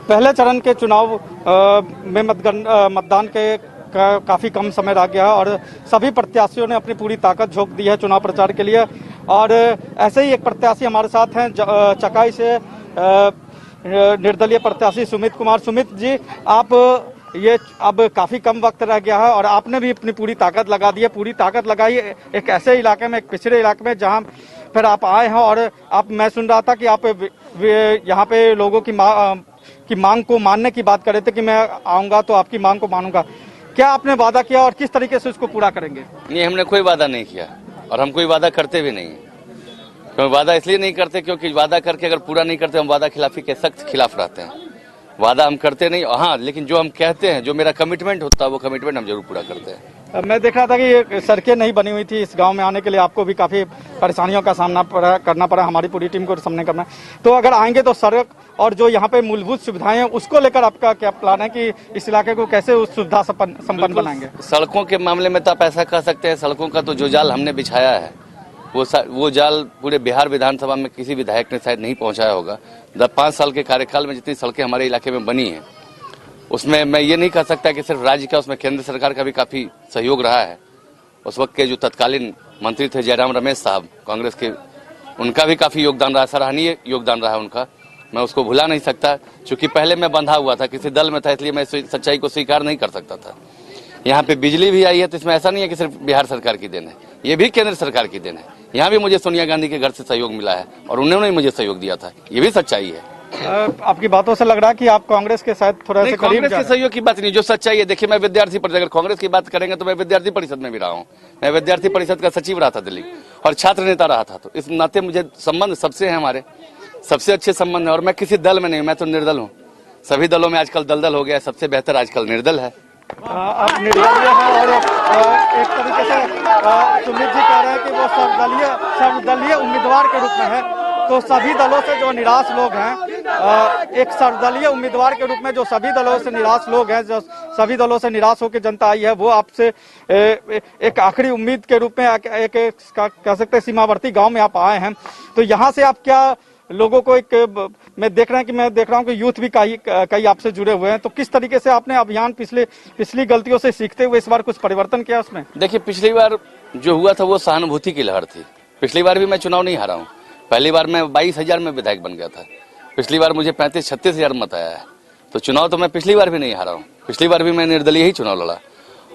पहले चरण के चुनाव में मतदान के काफ़ी कम समय रह गया है और सभी प्रत्याशियों ने अपनी पूरी ताकत झोंक दी है चुनाव प्रचार के लिए। और ऐसे ही एक प्रत्याशी हमारे साथ हैं चकाई से निर्दलीय प्रत्याशी सुमित कुमार। सुमित जी, आप ये अब काफ़ी कम वक्त रह गया है और आपने भी अपनी पूरी ताकत लगा दी है, पूरी ताकत लगाई एक ऐसे इलाके में, एक पिछड़े इलाके में जहाँ फिर आप आए हैं। और आप, मैं सुन रहा था कि आप यहाँ पे लोगों की मांग को मानने की बात कर रहे थे कि मैं आऊँगा तो आपकी मांग को मानूंगा। क्या आपने वादा किया और किस तरीके से उसको पूरा करेंगे? नहीं, हमने कोई वादा नहीं किया और हम कोई वादा करते भी नहीं। क्योंकि वादा इसलिए नहीं करते क्योंकि वादा करके अगर पूरा नहीं करते हम वादा खिलाफी के सख्त खिलाफ रहते हैं। वादा हम करते नहीं, हाँ, लेकिन जो हम कहते हैं, जो मेरा कमिटमेंट होता है वो कमिटमेंट हम जरूर पूरा करते हैं। मैं देख रहा था कि ये सड़कें नहीं बनी हुई थी, इस गांव में आने के लिए आपको भी काफ़ी परेशानियों का सामना करना पड़ा, हमारी पूरी टीम को सामने करना। तो अगर आएंगे तो सड़क और जो यहाँ पे मूलभूत सुविधाएं हैं उसको लेकर आपका क्या प्लान है कि इस इलाके को कैसे उस सुविधा संपन्न बनाएंगे? सड़कों के मामले में तो आप ऐसा कह सकते हैं, सड़कों का तो जो जाल हमने बिछाया है वो जाल पूरे बिहार विधानसभा में किसी विधायक ने शायद नहीं पहुंचाया होगा। 5 साल के कार्यकाल में जितनी सड़कें हमारे इलाके में बनी हैं उसमें मैं ये नहीं कह सकता कि सिर्फ राज्य का, उसमें केंद्र सरकार का भी काफी सहयोग रहा है। उस वक्त के जो तत्कालीन मंत्री थे जयराम रमेश साहब कांग्रेस के, उनका भी काफी योगदान रहा, सराहनीय योगदान रहा उनका। मैं उसको भुला नहीं सकता। चूंकि पहले मैं बंधा हुआ था, किसी दल में था, इसलिए मैं सच्चाई को स्वीकार नहीं कर सकता था। यहाँ पे बिजली भी आई है तो इसमें ऐसा नहीं है कि सिर्फ बिहार सरकार की देन है, ये भी केंद्र सरकार की देन है। यहाँ भी मुझे सोनिया गांधी के घर से सहयोग मिला है और उन्होंने मुझे सहयोग दिया था, ये भी सच्चाई है। आपकी बातों से लग रहा है कि आप कांग्रेस के साथ थोड़ा सा करीब कांग्रेस के सहयोग की बात नहीं, जो सच्चाई है। देखिए, मैं विद्यार्थी परिषद, अगर कांग्रेस की बात करेंगे तो मैं विद्यार्थी परिषद में भी रहा हूँ। मैं विद्यार्थी परिषद का सचिव रहा था दिल्ली और छात्र नेता रहा था, तो इस नाते मुझे संबंध सबसे है, हमारे सबसे अच्छे संबंध है। और मैं किसी दल में नहीं हूँ, मैं तो निर्दल हूँ। सभी दलों में आजकल दलदल हो गया है, सबसे बेहतर आजकल निर्दल है। आप निर्दलीय हैं और एक तरीके से सुमित जी कह रहे हैं कि वो सर्वदलीय उम्मीदवार के रूप में है। तो सभी दलों से जो निराश लोग हैं, एक सर्वदलीय उम्मीदवार के रूप में जो सभी दलों से निराश लोग हैं, जो सभी दलों से निराश होकर जनता आई है, वो आपसे एक आखिरी उम्मीद के रूप में एक कह सकते हैं सीमावर्ती गांव में आप आए हैं। तो यहाँ से आप क्या लोगों को मैं देख रहा हूँ कि यूथ भी कई आपसे जुड़े हुए हैं। तो किस तरीके से आपने अभियान पिछली गलतियों से सीखते हुए इस बार कुछ परिवर्तन किया उसमें? देखिए, पिछली बार जो हुआ था वो सहानुभूति की लहर थी। पिछली बार भी मैं चुनाव नहीं हारा हूँ। पहली बार मैं 22,000 में विधायक बन गया था। पिछली बार मुझे 35-36 मत आया है। तो चुनाव तो मैं पिछली बार भी नहीं हारा हूँ। पिछली बार भी मैं निर्दलीय ही चुनाव लड़ा।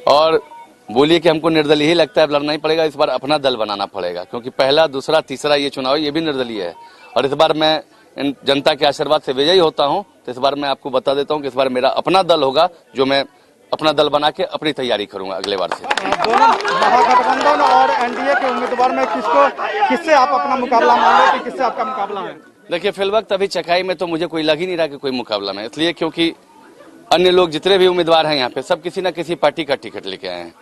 और बोलिए कि हमको निर्दलीय ही लगता है, लड़ना ही पड़ेगा। इस बार अपना दल बनाना पड़ेगा क्योंकि पहला, दूसरा, तीसरा ये चुनाव ये भी निर्दलीय है। और इस बार मैं इन जनता के आशीर्वाद से विजयी होता हूं, तो इस बार मैं आपको बता देता हूं कि इस बार मेरा अपना दल होगा, जो मैं अपना दल बना के अपनी तैयारी करूंगा अगले बार से। दोनों महागठबंधन और एनडीए के उम्मीदवार में किससे आप अपना मुकाबला मांगे कि किससे आपका मुकाबला है? देखिए, फिलवक्त अभी चकाई में तो मुझे कोई लग ही नहीं रहा कि कोई मुकाबला में, इसलिए क्योंकि अन्य लोग जितने भी उम्मीदवार हैं यहाँ पे सब किसी न किसी पार्टी का टिकट लेके आए हैं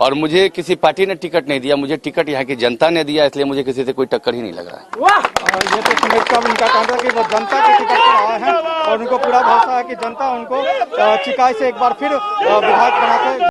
और मुझे किसी पार्टी ने टिकट नहीं दिया, मुझे टिकट यहाँ की जनता ने दिया, इसलिए मुझे किसी से कोई टक्कर ही नहीं लग रहा है। ये तो सुमित का उनका कहना है कि वो जनता के टिकट पर आए हैं और उनको पूरा भरोसा है कि जनता उनको चिकाई से एक बार फिर विधायक बनाकर